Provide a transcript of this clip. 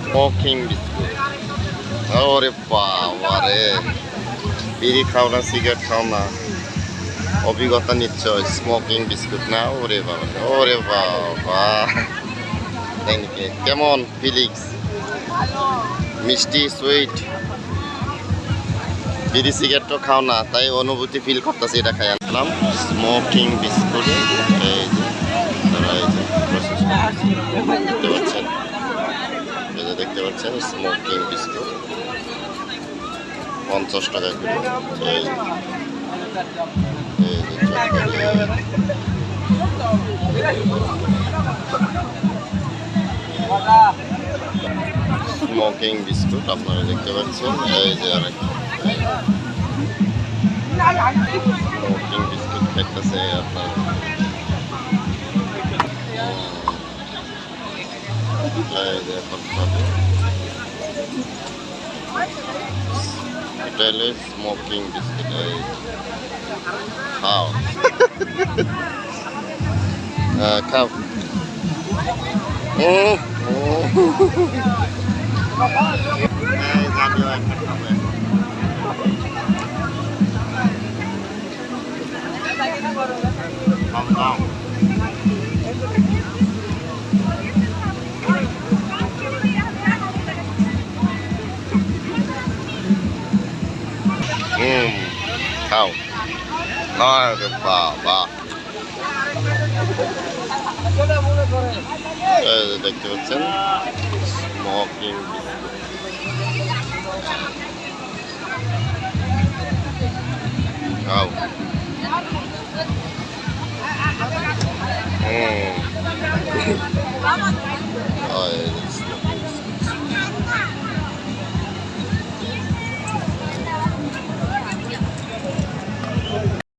Smoking biscuit. ওরে বাবা রে, বিড়ি খাও না সিগারেট খাও না, অভিজ্ঞতা নিচ্ছ স্মোকিং বিস্কুট না? ওরে বাবা, ওরে বাবা, তাই নাকি? কেমন ফিলিংস? মিষ্টি সুইট? বিড়ি সিগারেট তো খাও না, তাই অনুভূতি ফিল করতেছি, এটা খাই আনলাম স্মোকিং বিস্কুট। এই যে তারা এই যে প্রসেস দেখতে পাচ্ছেন, এই যে দেখতে পাচ্ছেন স্মোকিং বিস্কুট 50 টাকা কিলো। এই স্মোকিং বিস্কুট আপনারা দেখতে পাচ্ছেন। এই যে আরেকটা স্মোকিং বিস্কুট খাইতেছে আপনারা। এই যে এখন খাবে, এটা হলো স্মোকিং বিস্কুট। এই খাও খাও। খাও। আরে বাবা, দেখতে পাচ্ছেন স্মোকিং বিস্কুট। খাও।